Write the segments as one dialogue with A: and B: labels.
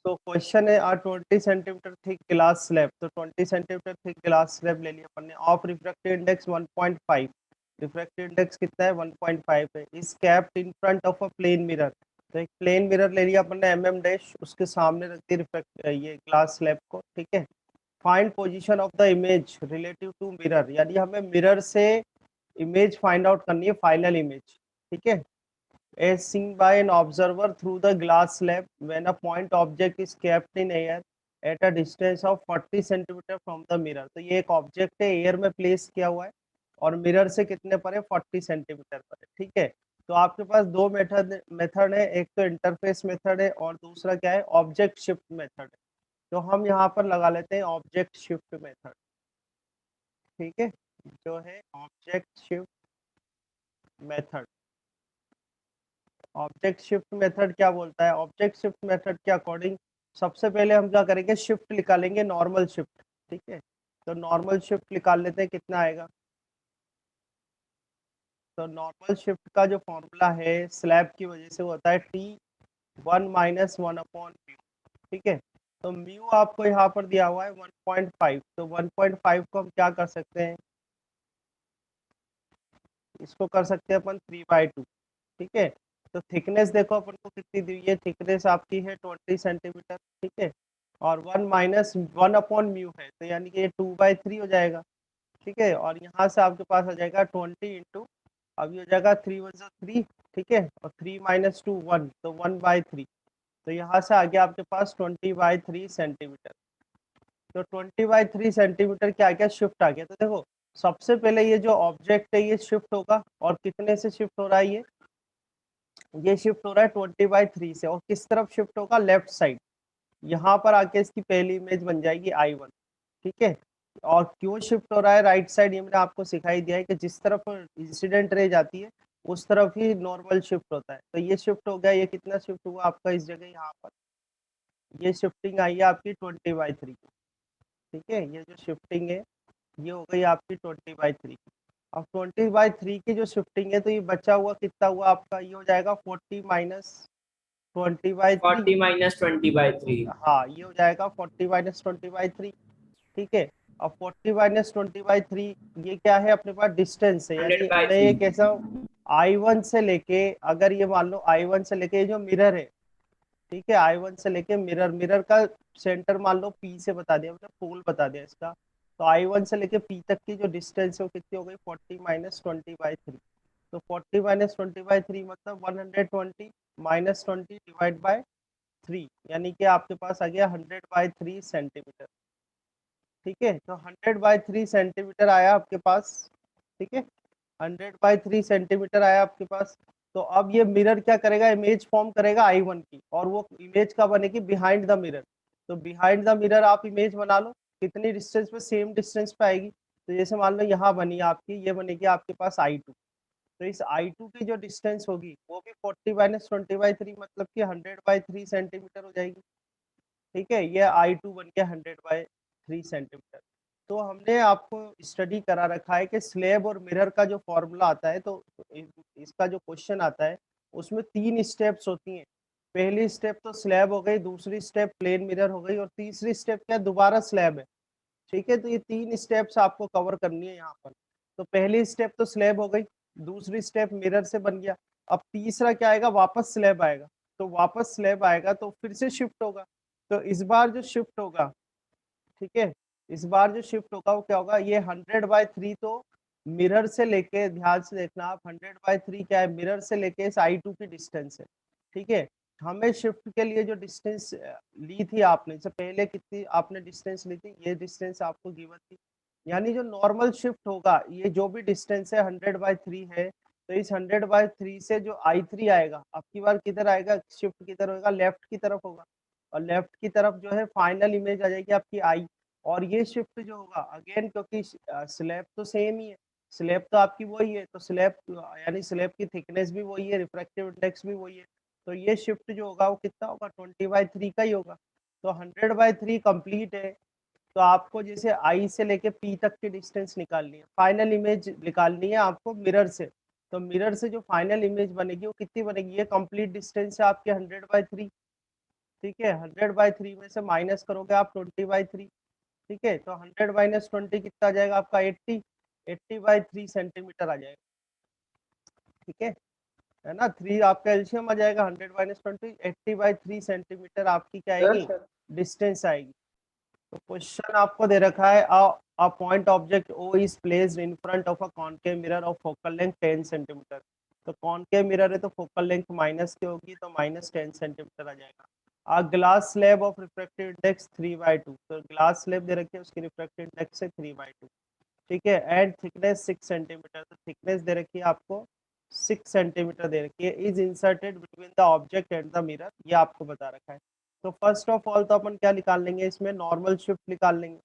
A: तो क्वेश्चन है 20 centimetre thick glass slab, तो 20 सेंटीमीटर थिक ग्लास स्लैब ले लिया अपन ने, of refractive index 1.5, refractive index कितना है 1.5 है, is kept in front of a plane mirror, तो एक प्लेन मिरर ले लिया अपन ने mm डैश, उसके सामने रख दी रिफ्रैक्ट ये ग्लास स्लैब को, ठीक है। Find position of the image relative to mirror, यानी हमें मिरर से इमेज फाइंड आउट करनी है, फाइनल इमेज, ठीक है। as seen by an observer through the glass slab when a point object is kept in air at a distance of 40 centimetre from the mirror, तो ये एक object है air में place किया हुआ है और मिरर से कितने पर है 40 सेंटीमीटर पर है, ठीक है। तो आपके पास दो मेथड है, एक तो इंटरफेस मेथड है और दूसरा क्या है ऑब्जेक्ट शिफ्ट मेथड है। तो हम यहाँ पर लगा लेते हैं ऑब्जेक्ट शिफ्ट मेथड, ठीक है, जो है object shift method. Object shift method क्या बोलता है, ऑब्जेक्ट शिफ्ट मेथड के अकॉर्डिंग सबसे पहले हम क्या करेंगे, शिफ्ट निकालेंगे, नॉर्मल शिफ्ट, ठीक है। तो नॉर्मल शिफ्ट निकाल लेते हैं, कितना आएगा। तो नॉर्मल शिफ्ट का जो फॉर्मूला है स्लैब की वजह से होता है T1 - 1/μ, ठीक है। तो म्यू आपको यहाँ पर दिया हुआ है 1.5, तो 1.5 को हम क्या कर सकते हैं, इसको कर सकते हैं अपन 3/2, ठीक है। तो थिकनेस देखो अपन को कितनी दी हुई है, थिकनेस आपकी है 20 सेंटीमीटर, ठीक है। और 1 - 1/μ है, तो यानी कि ये 2/3 हो जाएगा, ठीक है। और यहाँ से आपके पास आ जाएगा 20 इंटू, अभी हो जाएगा 3 × 3, ठीक है, और 3 - 2 1, तो 1/3, तो यहाँ से आ गया आपके पास 20/3 सेंटीमीटर। तो 20/3 सेंटीमीटर क्या आ गया, शिफ्ट आ गया। तो देखो सबसे पहले ये जो ऑब्जेक्ट है ये शिफ्ट होगा, और कितने से शिफ्ट हो रहा है, ये शिफ्ट हो रहा है 20/3 से, और किस तरफ शिफ्ट होगा, लेफ्ट साइड। यहाँ पर आके इसकी पहली इमेज बन जाएगी I1, ठीक है। और क्यों शिफ्ट हो रहा है राइट साइड, ये मैंने आपको सिखाई दिया है कि जिस तरफ इंसिडेंट रे जाती है उस तरफ ही नॉर्मल शिफ्ट होता है। तो ये शिफ्ट हो गया, ये कितना शिफ्ट हुआ आपका इस जगह, यहाँ पर ये शिफ्टिंग आई है आपकी 20/3, ठीक है। ये जो शिफ्टिंग है ये हो गई आपकी 20/3। अब 20/3 की जो शिफ्टिंग है, तो ये बचा हुआ कितना हुआ आपका, ये हो जाएगा 40 - 20/3,
B: 40 - 20/3।
A: हाँ ये हो जाएगा 40 - 20/3, ठीक है। अब 40 - 20/3 ये क्या है, अपने पास डिस्टेंस है, यानी मैं ये
B: 100/3।
A: कैसा हूँ, I1 से लेके, अगर ये मान लो I1 से लेके जो मिरर है, ठीक है, I1 से लेके मिरर, मिरर का सेंटर मान लो P से बता दिया, मतलब पोल बता दिया इसका, तो I1 से लेके P तक की जो डिस्टेंस है वो कितनी हो गई 40 - 20/3। तो 40 - 20/3 मतलब 120 - 20 डिवाइड बाय 3, यानी कि आपके पास आ गया 100/3 सेंटीमीटर, ठीक है। तो 100/3 सेंटीमीटर आया आपके पास, ठीक है, 100/3 सेंटीमीटर आया आपके पास। तो अब ये मिरर क्या करेगा, इमेज फॉर्म करेगा I1 की, और वो इमेज का बनेगी बिहाइंड द मिरर। तो बिहाइंड द मिरर आप इमेज बना लो, कितनी डिस्टेंस पे, सेम डिस्टेंस पे आएगी। तो जैसे मान लो यहाँ बनी आपकी, ये बनेगी आपके पास I2, तो इस I2 की जो डिस्टेंस होगी वो भी 40 - 20/3 मतलब कि 100/3 सेंटीमीटर हो जाएगी, ठीक है। ये I2 बन गया 100/3 सेंटीमीटर। तो हमने आपको स्टडी करा रखा है कि स्लैब और मिरर का जो फॉर्मूला आता है, तो इसका जो क्वेश्चन आता है उसमें 3 स्टेप्स होती हैं। पहली स्टेप तो स्लैब हो गई, दूसरी स्टेप प्लेन मिरर हो गई, और तीसरी स्टेप क्या, दोबारा स्लैब है, ठीक है। तो ये 3 स्टेप्स आपको कवर करनी है यहाँ पर। तो पहली स्टेप तो स्लैब हो गई, दूसरी स्टेप मिरर से बन गया, अब तीसरा क्या आएगा, वापस स्लैब आएगा। तो वापस स्लैब आएगा तो फिर से शिफ्ट होगा। तो इस बार जो शिफ्ट होगा, ठीक है, इस बार जो शिफ्ट होगा वो क्या होगा, ये 100/3 तो मिरर से लेके, ध्यान से देखना आप, 100/3 क्या है, मिरर से लेके इस I2 की डिस्टेंस है, ठीक है। हमें शिफ्ट के लिए जो डिस्टेंस ली थी आपने, इससे पहले कितनी आपने डिस्टेंस ली थी, ये डिस्टेंस आपको गिवन थी, यानी जो नॉर्मल शिफ्ट होगा, ये जो भी डिस्टेंस है 100/3 है, तो इस 100/3 से जो I3 आएगा, अब की बार किधर आएगा, शिफ्ट किधर होगा, लेफ्ट की तरफ होगा, और लेफ्ट की तरफ जो है फाइनल इमेज आ जाएगी आपकी I। और ये शिफ्ट जो होगा अगेन, क्योंकि स्लैब तो सेम ही है, स्लैब तो आपकी वही है, तो स्लैब यानी स्लैब की थिकनेस भी वही है, रिफ्रैक्टिव इंडेक्स भी वही है, तो ये शिफ्ट जो होगा वो कितना होगा, 20/3 का ही होगा। तो 100/3 कंप्लीट है, तो आपको जैसे I से लेके P तक की डिस्टेंस निकालनी है, फाइनल इमेज निकालनी है आपको मिरर से। तो मिरर से जो फाइनल इमेज बनेगी वो कितनी बनेगी, ये कंप्लीट डिस्टेंस है आपके 100/3, ठीक है, 100/3 में से माइनस करोगे आप 20/3। ठीक है, तो 100 - 20 कितना आ जाएगा आपका 80, 80/3 सेंटीमीटर आ जाएगा। ठीक है ना, 3 आपका एल्शियम आ जाएगा, 100 - 20 80/3 सेंटीमीटर आपकी क्या आएगी, डिस्टेंस आएगी। तो क्वेश्चन आपको दे रखा है a point object O is placed in front of a concave mirror of focal length 10 centimetre. तो कॉनकेव मिरर है तो फोकल लेंथ माइनस की होगी, तो -10 सेंटीमीटर आ जाएगा। A glass slab of refractive index 3/2, तो ग्लास स्लैब दे रखी है, उसकी रिफ्रैक्टिव इंडेक्स है 3/2। ठीक है, एंड थिकनेस 6 सेंटीमीटर, तो थिकनेस दे रखी है आपको 6 सेंटीमीटर दे रखी है। Is inserted between the object and the mirror, ये आपको बता रखा है। तो फर्स्ट ऑफ ऑल तो अपन क्या निकाल लेंगे, इसमें नॉर्मल शिफ्ट निकाल लेंगे।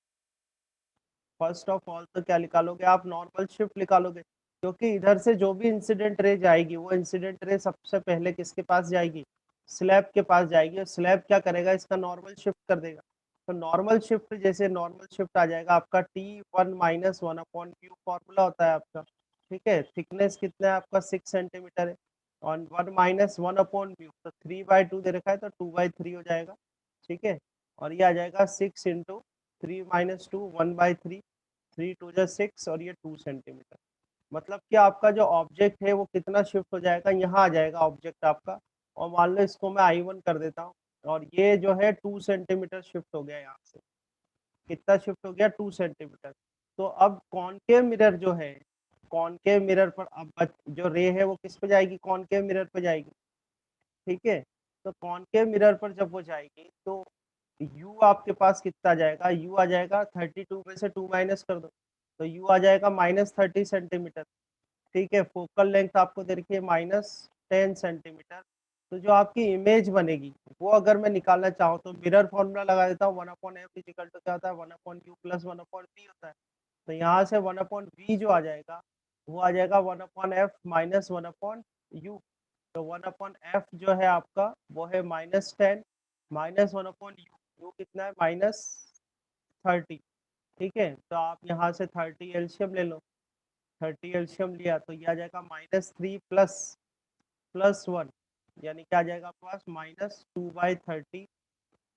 A: फर्स्ट ऑफ ऑल तो क्या निकालोगे आप, नॉर्मल शिफ्ट निकालोगे, क्योंकि इधर से जो भी इंसिडेंट रे जाएगी वो इंसिडेंट रे सबसे पहले किसके पास जाएगी, स्लैब के पास जाएगी, और स्लैब क्या करेगा, इसका नॉर्मल शिफ्ट कर देगा। तो नॉर्मल शिफ्ट, जैसे नॉर्मल शिफ्ट आ जाएगा आपका T1 - 1/q फॉर्मूला होता है आपका। ठीक है, थिकनेस कितना है आपका 6 सेंटीमीटर है, और 1 - 1/म्यू, तो 3/2 दे रखा है, तो 2/3 हो जाएगा। ठीक है, और ये आ जाएगा 6 × 3 - 2 1/3, 3 × 2 = 6, और ये 2 सेंटीमीटर। मतलब कि आपका जो ऑब्जेक्ट है वो कितना शिफ्ट हो जाएगा, यहाँ आ जाएगा ऑब्जेक्ट आपका, और मान लो इसको मैं I1 कर देता हूँ, और ये जो है 2 सेंटीमीटर शिफ्ट हो गया यहाँ से। कितना शिफ्ट हो गया, 2 सेंटीमीटर। तो अब कॉनकेव मिरर जो है, कॉनकेव मिरर पर अब जो रे है वो किस पे जाएगी, कॉनकेव मिरर पे जाएगी। ठीक है, तो कॉनकेव मिरर पर जब वो जाएगी तो u आपके पास कितना आ जाएगा, u आ जाएगा 32 में से 2 माइनस कर दो, तो u आ जाएगा -30 सेंटीमीटर। ठीक है, फोकल लेंथ आपको दे रखी है -10 सेंटीमीटर। तो जो आपकी इमेज बनेगी वो अगर मैं निकालना चाहूँ तो मिरर फॉर्मूला लगा देता हूँ, 1/f इक्वल टू क्या होता है, 1/u + 1/v होता है। तो यहाँ से 1/v जो आ जाएगा वो आ जाएगा 1/f - 1/u। तो 1/f जो है आपका वो है -10 -1/u, यू कितना है -30। ठीक है, तो आप यहाँ से 30 एल्शियम ले लो, 30 एल्शियम लिया तो ये आ जाएगा -3 +1, यानी क्या आ जाएगा आपके पास -2/30,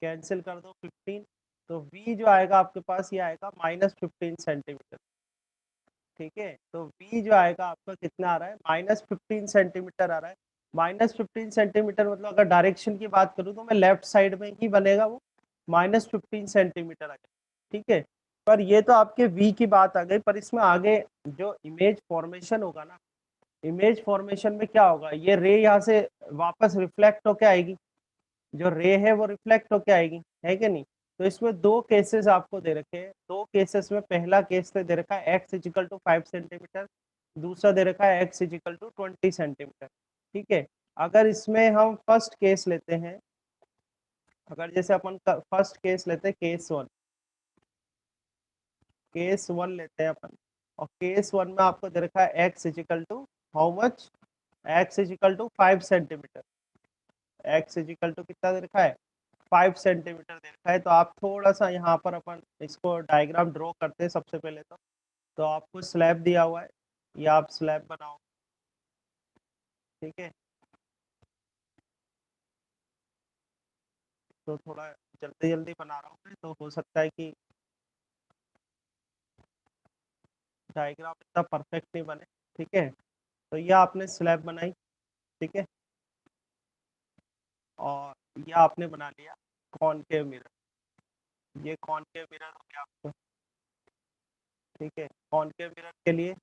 A: कैंसिल कर दो 15, तो v जो आएगा आपके पास ये आएगा -15 सेंटीमीटर। ठीक है, तो v जो आएगा आपका कितना आ रहा है, -15 सेंटीमीटर आ रहा है। -15 सेंटीमीटर मतलब अगर डायरेक्शन की बात करूँ तो मैं लेफ्ट साइड में ही बनेगा वो, -15 सेंटीमीटर आ जाएगा। ठीक है, पर ये तो आपके v की बात आ गई, पर इसमें आगे जो इमेज फॉर्मेशन होगा ना, इमेज फॉर्मेशन में क्या होगा, ये रे यहाँ से वापस रिफ्लेक्ट होके आएगी, जो रे है वो रिफ्लेक्ट होके आएगी, है कि नहीं। तो इसमें दो केसेस आपको दे रखे हैं, दो केसेस में पहला केस दे रखा है x = 5 सेंटीमीटर, दूसरा दे रखा है x = 20 सेंटीमीटर। ठीक है, अगर इसमें हम फर्स्ट केस लेते हैं, अगर जैसे अपन फर्स्ट केस लेते हैं, केस वन लेते हैं अपन, और केस 1 में आपको दे रखा है x = how much, x = 5 centimetre, कितना दे रखा है, 5 सेंटीमीटर दे रखा है। तो आप थोड़ा सा यहाँ पर अपन इसको डायग्राम ड्रॉ करते हैं सबसे पहले तो आपको स्लैब दिया हुआ है, या आप स्लैब बनाओ। ठीक है, तो थोड़ा जल्दी जल्दी बना रहा हूँ मैं, तो हो सकता है कि डायग्राम इतना परफेक्ट नहीं बने। ठीक है, तो ये आपने स्लैब बनाई। ठीक है, और ये आपने बना लिया कॉनकेव मिरर, ये कॉनकेव मिरर हो गया आपको। ठीक है, कॉनकेव मिरर के लिए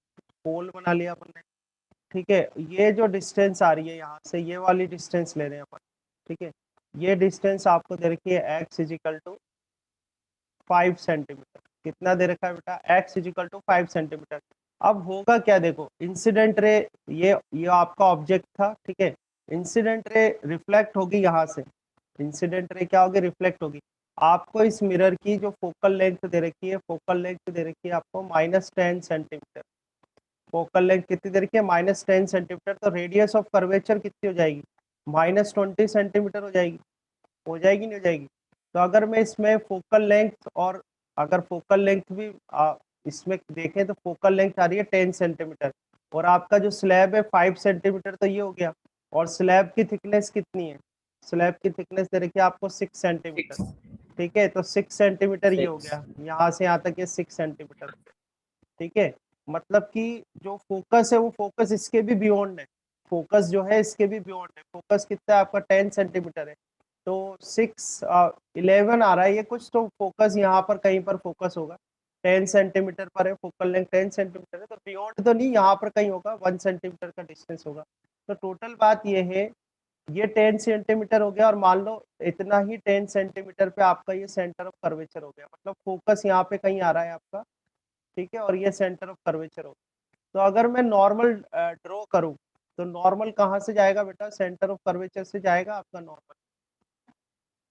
A: पोल बना लिया अपन ने। ठीक है, ये जो डिस्टेंस आ रही है यहाँ से, ये वाली डिस्टेंस ले रहे हैं अपन। ठीक है, ये डिस्टेंस आपको दे रखी है x = 5 सेंटीमीटर। कितना दे रखा है बेटा, x = 5 सेंटीमीटर। अब होगा क्या, देखो इंसिडेंट रे, ये आपका ऑब्जेक्ट था। ठीक है, इंसिडेंट रे रिफ्लेक्ट होगी यहाँ से, इंसिडेंट रे क्या होगी, रिफ्लेक्ट होगी। आपको इस मिरर की जो फोकल लेंथ दे रखी है, फोकल लेंथ दे रखी है आपको -10 सेंटीमीटर। फोकल लेंथ कितनी दे रखी है, -10 सेंटीमीटर। तो रेडियस ऑफ कर्वेचर कितनी हो जाएगी, -20 सेंटीमीटर हो जाएगी, नहीं हो जाएगी। तो अगर मैं इसमें फोकल लेंथ, और अगर फोकल लेंथ भी इसमें देखें तो फोकल लेंथ आ रही है 10 सेंटीमीटर, और आपका जो स्लैब है 5 सेंटीमीटर, तो ये हो गया। और स्लैब की थिकनेस कितनी है, स्लैब की थिकनेस दे रखी है आपको 6 सेंटीमीटर, ठीक है। तो 6 सेंटीमीटर ये हो
B: 6।
A: गया, यहाँ से यहाँ तक ये 6 सेंटीमीटर हो गया, ठीक है। मतलब कि जो फोकस है वो फोकस इसके भी बियॉन्ड है, फोकस जो है इसके भी बियॉन्ड है। फोकस कितना है आपका 10 सेंटीमीटर है, तो 11 आ रहा है ये कुछ, तो फोकस यहाँ पर कहीं पर फोकस होगा 10 सेंटीमीटर पर है, फोकल लेंथ 10 सेंटीमीटर है, तो बियॉन्ड तो नहीं, यहाँ पर कहीं होगा 1 सेंटीमीटर का डिस्टेंस होगा। तो टोटल बात ये है, ये 10 सेंटीमीटर हो गया, और मान लो इतना ही 10 सेंटीमीटर पे आपका ये सेंटर ऑफ कर्वेचर हो गया, मतलब फोकस यहाँ पे कहीं आ रहा है आपका, ठीक है, और ये सेंटर ऑफ कर्वेचर हो गया। तो अगर मैं नॉर्मल ड्रॉ करूं, तो नॉर्मल कहाँ से जाएगा बेटा, सेंटर ऑफ कर्वेचर से जाएगा आपका नॉर्मल।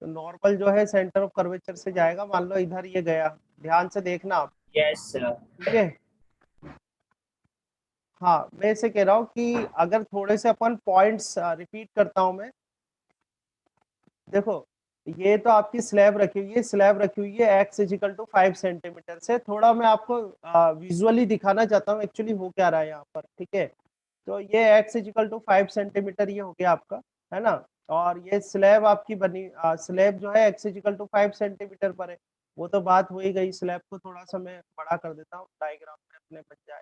A: तो नॉर्मल जो है सेंटर ऑफ कर्वेचर से जाएगा, मान लो इधर ये गया, ध्यान से देखना आप,
B: यस सर।
A: ठीक है। हाँ, मैं इसे कह रहा हूँ कि अगर थोड़े से अपन पॉइंट्स रिपीट करता हूँ मैं, देखो ये तो आपकी स्लैब रखी हुई है, स्लैब रखी हुई है एक्स इजिकल टू 5 सेंटीमीटर से। थोड़ा मैं आपको विजुअली दिखाना चाहता हूँ एक्चुअली हो क्या रहा है यहाँ पर, ठीक है। तो ये एक्स इजिकल टू 5 सेंटीमीटर ये हो गया आपका, है ना। और ये स्लैब आपकी बनी, स्लैब जो है एक्स इजिकल टू 5 सेंटीमीटर पर है। वो तो बात हो ही गई, स्लैब को थोड़ा सा मैं बड़ा कर देता हूँ डायग्राम में अपने बन जाए,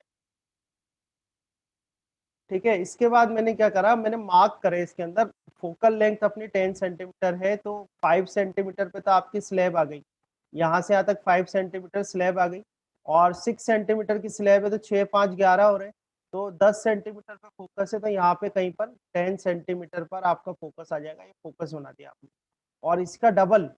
A: ठीक है। इसके बाद मैंने क्या करा, मैंने मार्क करे इसके अंदर, फोकल लेंथ अपनी 10 सेंटीमीटर है, तो 5 सेंटीमीटर पे तो आपकी स्लैब आ गई, यहाँ से यहाँ तक 5 सेंटीमीटर स्लैब आ गई, और 6 सेंटीमीटर की स्लैब है, तो 6 5 11 हो रहे हैं, तो 10 सेंटीमीटर पे फोकस है, तो यहाँ पे कहीं पर 10 सेंटीमीटर पर आपका फोकस आ जाएगा, ये फोकस बना दिया आपने। और इसका डबल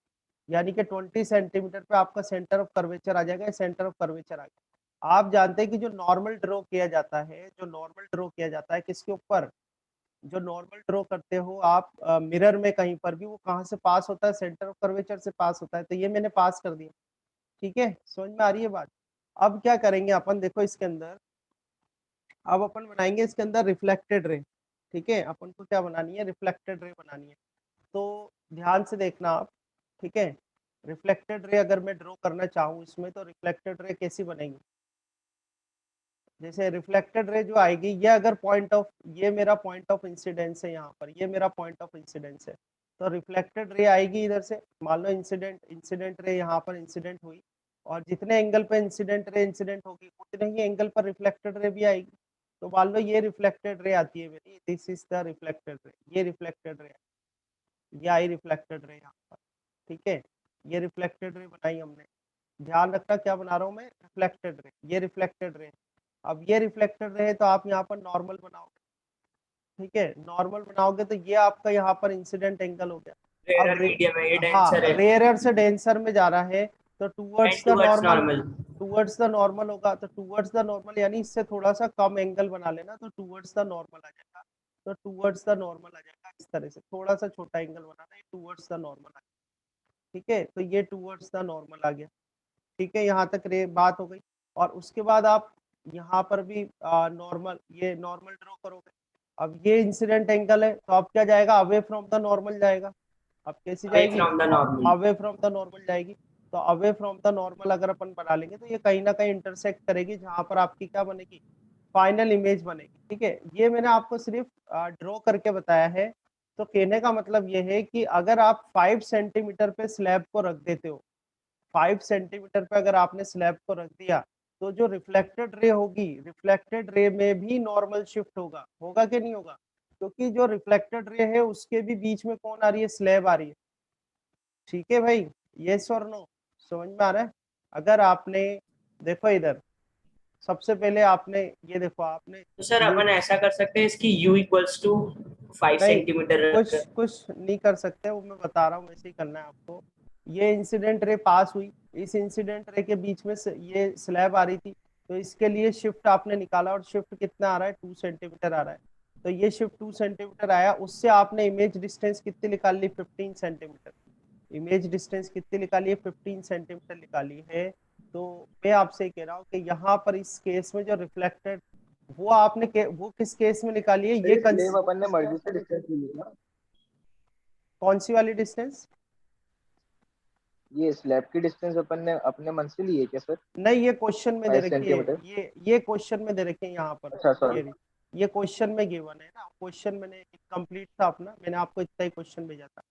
A: यानी कि 20 सेंटीमीटर पे आपका सेंटर ऑफ कर्वेचर आ जाएगा, सेंटर ऑफ कर्वेचर आ गया। आप जानते हैं कि जो नॉर्मल ड्रॉ किया जाता है, जो नॉर्मल ड्रॉ किया जाता है किसके ऊपर, जो नॉर्मल ड्रॉ करते हो आप मिरर में कहीं पर भी, वो कहाँ से पास होता है, सेंटर ऑफ कर्वेचर से पास होता है। तो ये मैंने पास कर दिया, ठीक है, समझ में आ रही है बात। अब क्या करेंगे अपन, देखो इसके अंदर अब अपन बनाएंगे इसके अंदर रिफ्लेक्टेड रे, ठीक है। अपन को क्या बनानी है, रिफ्लेक्टेड रे बनानी है। तो ध्यान से देखना आप, ठीक है। रिफ्लेक्टेड रे अगर मैं ड्रॉ करना चाहूँ इसमें, तो रिफ्लेक्टेड रे कैसी बनेगी, जैसे रिफ्लेक्टेड रे जो आएगी, ये अगर पॉइंट ऑफ, ये मेरा पॉइंट ऑफ इंसिडेंस है यहाँ पर, ये मेरा पॉइंट ऑफ इंसिडेंस है, तो रिफ्लेक्टेड रे आएगी इधर से, मान लो इंसिडेंट इंसिडेंट रे यहाँ पर इंसिडेंट हुई, और जितने एंगल पे इंसिडेंट रे इंसिडेंट होगी उतने ही एंगल पर रिफ्लेक्टेड रे भी आएगी। तो मान लो ये रिफ्लेक्टेड रे आती है मेरी, this is the reflected ray, ये रिफ्लेक्टेड रे, ये आई रिफ्लेक्टेड रे यहाँ पर, ठीक है। ये रिफ्लेक्टेड रे बनाई हमने, ध्यान रखना क्या बना रहा हूँ मैं, रिफ्लेक्टेड रे, ये रिफ्लेक्टेड रे। अब ये रिफ्लेक्टेड रहे तो आप यहाँ पर नॉर्मल बनाओगे, ठीक है, नॉर्मल बनाओगे तो ये आपका यहाँ पर इंसिडेंट एंगल हो गया। अब
B: रेयर मीडियम है, ये डेंसर
A: हाँ,
B: है
A: रेयर से डेंसर में जा रहा है, तो
B: and
A: towards the
B: towards
A: normal,
B: normal.
A: Towards the normal होगा, तो टूवर्ड्स द नॉर्मल यानी इससे थोड़ा सा कम एंगल बना लेना, तो टूवर्ड्स द नॉर्मल आ जाएगा। तो टूवर्ड्स द नॉर्मल आ जाएगा, इस तरह से थोड़ा सा छोटा एंगल बनाना, ये टूवर्ड्स द नॉर्मल आ जाएगा, ठीक है। तो ये टूवर्ड्स द नॉर्मल आ गया, ठीक है, यहाँ तक रे बात हो गई। और उसके बाद आप यहाँ पर भी नॉर्मल, ये नॉर्मल ड्रॉ करोगे। अब ये इंसिडेंट एंगल है, तो अब क्या जाएगा, अवे फ्रॉम द नॉर्मल जाएगा। अब कैसी
B: अवे
A: जाएगी,
B: from the normal.
A: Away from the normal जाएगी। तो अवे फ्रॉम द नॉर्मल अगर अपन बना लेंगे, तो ये कहीं ना कहीं इंटरसेक्ट करेगी, जहां पर आपकी क्या बनेगी, फाइनल इमेज बनेगी, ठीक है। ये मैंने आपको सिर्फ ड्रॉ करके बताया है। तो कहने का मतलब ये है कि अगर आप 5 सेंटीमीटर पे स्लैब को रख देते हो, 5 सेंटीमीटर पे अगर आपने स्लैब को रख दिया, तो जो रिफ्लेक्टेड रे होगी, रिफ्लेक्टेड रे में भी नॉर्मल शिफ्ट होगा, होगा कि नहीं होगा, क्योंकि जो रिफ्लेक्टेड रे है उसके भी बीच में कौन आ रही है, स्लैब आ रही है, ठीक है भाई। यस और नो, समझ में आ रहा है। अगर आपने, देखो इधर, सबसे पहले आपने ये देखो, आपने
B: तो सर
A: ये,
B: अपन ऐसा कर सकते हैं इसकी U इक्वल्स टू 5
A: नहीं,
B: सेंटीमीटर
A: कुछ
B: रखकर।
A: कुछ नहीं कर सकते, वो मैं बता रहा हूँ, वैसे ही करना है आपको। ये इंसिडेंट रे पास हुई, इस इंसिडेंट रे के बीच में से ये स्लैब आ रही थी, तो इसके लिए शिफ्ट आपने निकाला, और शिफ्ट कितना आ रहा है, 2 सेंटीमीटर आ रहा है। तो ये शिफ्ट 2 सेंटीमीटर आया, उससे आपने इमेज डिस्टेंस कितनी निकाल ली, 15 सेंटीमीटर। इमेज डिस्टेंस कितनी निकाली है, 15 सेंटीमीटर निकाली है। तो मैं आपसे कह रहा हूँ कि यहाँ पर इस केस में जो रिफ्लेक्टेड, वो आपने वो किस केस में निकाली है, ये
C: ये स्लेब अपन ने मर्जी से डिस्टेंस ली है ना।
A: कौन सी वाली डिस्टेंस,
C: ये स्लैब की डिस्टेंस अपन ने अपने मन से ली है क्या सर?
A: नहीं ये क्वेश्चन में दे
C: 5
A: रखी है,
C: सेंटीमीटर।
A: ये क्वेश्चन में दे रखी है यहाँ पर,
C: अच्छा
A: ये
C: सॉरी।
A: रही। ये क्वेश्चन में गिवन है ना, क्वेश्चन मैंने कंप्लीट था अपना, मैंने आपको इतना ही क्वेश्चन भेजा था।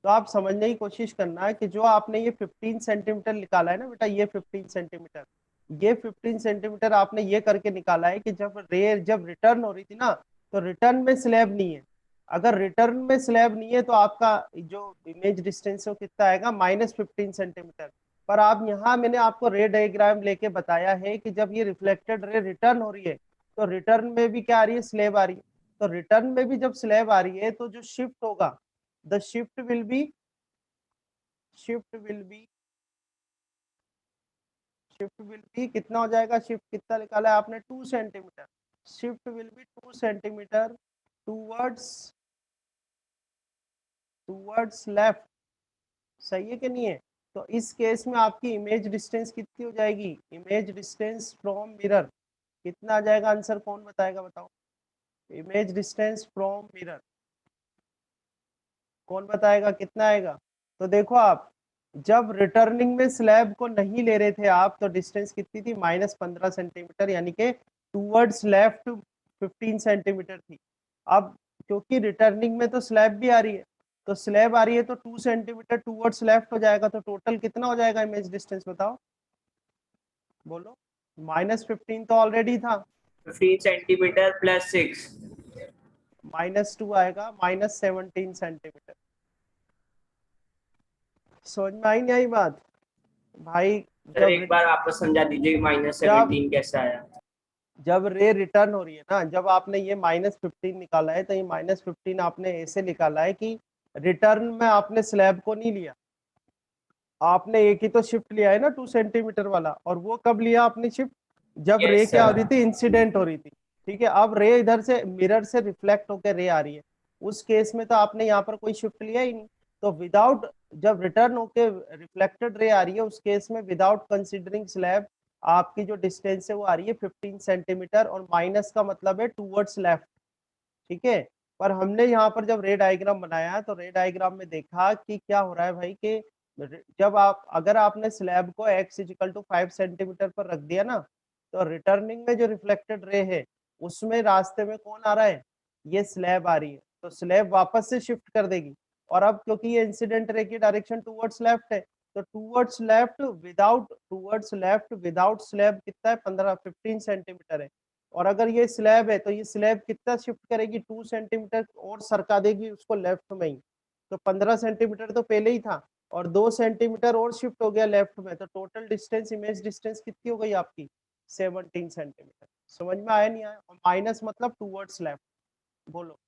A: तो आप समझने की कोशिश करना है कि जो आपने ये 15 सेंटीमीटर निकाला है ना बेटा, ये 15 सेंटीमीटर, ये 15 सेंटीमीटर आपने ये करके निकाला है कि जब रिटर्न हो रही थी ना, तो रिटर्न में स्लैब नहीं है। अगर रिटर्न में स्लैब नहीं है तो आपका जो इमेज डिस्टेंस है वो कितना आएगा, -15 सेंटीमीटर। पर आप यहाँ मैंने आपको रे डायग्राम लेके बताया है कि जब ये रिफ्लेक्टेड रे रिटर्न हो रही है तो रिटर्न में भी क्या आ रही है, स्लैब आ रही है। तो रिटर्न में भी जब स्लैब आ रही है तो जो शिफ्ट होगा, द शिफ्ट विल बी कितना हो जाएगा, शिफ्ट कितना निकाला है आपने, 2 centimetre. Shift will be 2 centimetre towards left. सही है कि नहीं है? तो इस केस में आपकी इमेज डिस्टेंस कितनी हो जाएगी, इमेज डिस्टेंस फ्रॉम मिरर कितना आ जाएगा, आंसर कौन बताएगा बताओ, इमेज डिस्टेंस फ्रॉम मिरर कौन बताएगा कितना आएगा। तो देखो आप, जब रिटर्निंग में स्लैब को नहीं ले रहे थे आप, तो डिस्टेंस कितनी थी, -15 सेंटीमीटर, यानी कि टूवर्ड्स लेफ्ट 15 सेंटीमीटर थी। अब क्योंकि रिटर्निंग में तो स्लैब भी आ रही है, तो स्लैब आ रही है तो 2 सेंटीमीटर टूवर्ड्स लेफ्ट हो जाएगा, तो टोटल कितना हो जाएगा इमेज डिस्टेंस बताओ, बोलो। -15 तो ऑलरेडी था,
B: 15 सेंटीमीटर प्लस 6,
A: -2 आएगा, -17 सेंटीमीटर। समझ में आई नहीं आई बात भाई?
B: सर एक बार वापस समझा दीजिए -17 कैसे आया।
A: जब रे रिटर्न हो रही है ना, जब आपने ये -15 निकाला है, तो ये -15 आपने ऐसे निकाला है कि रिटर्न में आपने स्लैब को नहीं लिया, आपने एक ही तो शिफ्ट लिया है ना 2 सेंटीमीटर वाला, और वो कब लिया आपने शिफ्ट, जब रे
B: यस
A: क्या हो
B: सर।
A: रही थी, इंसिडेंट हो रही थी। ठीक है, अब रे इधर से मिरर से रिफ्लेक्ट होकर रे आ रही है, उस केस में तो आपने यहाँ पर कोई शिफ्ट लिया ही नहीं। तो विदाउट, जब रिटर्न होके रिफ्लेक्टेड रे आ रही है, उस केस में विदाउट कंसिडरिंग स्लैब आपकी जो डिस्टेंस है वो आ रही है 15 सेंटीमीटर, और माइनस का मतलब है टूवर्ड्स लेफ्ट। ठीक है, पर हमने यहाँ पर जब रे डायग्राम बनाया तो रे डायग्राम में देखा कि क्या हो रहा है भाई, कि जब आप, अगर आपने स्लैब को x = 5 सेंटीमीटर पर रख दिया ना, तो रिटर्निंग में जो रिफ्लेक्टेड रे है उसमें रास्ते में कौन आ रहा है, ये स्लैब आ रही है, तो स्लैब वापस से शिफ्ट कर देगी। और अब क्योंकि ये इंसिडेंट रे की डायरेक्शन टूवर्ड्स लेफ्ट है, तो टूवर्ड्स लेफ्ट विदाउट स्लैब कितना है, 15 सेंटीमीटर है। और अगर ये स्लैब है तो ये स्लैब कितना शिफ्ट करेगी, 2 सेंटीमीटर और सरका देगी उसको लेफ्ट में ही। तो 15 सेंटीमीटर तो पहले ही था, और 2 सेंटीमीटर और शिफ्ट हो गया लेफ्ट में, तो टोटल डिस्टेंस, इमेज डिस्टेंस कितनी हो गई आपकी, 17 सेंटीमीटर। समझ में आया नहीं आया? माइनस मतलब टूवर्ड्स लेफ्ट, बोलो।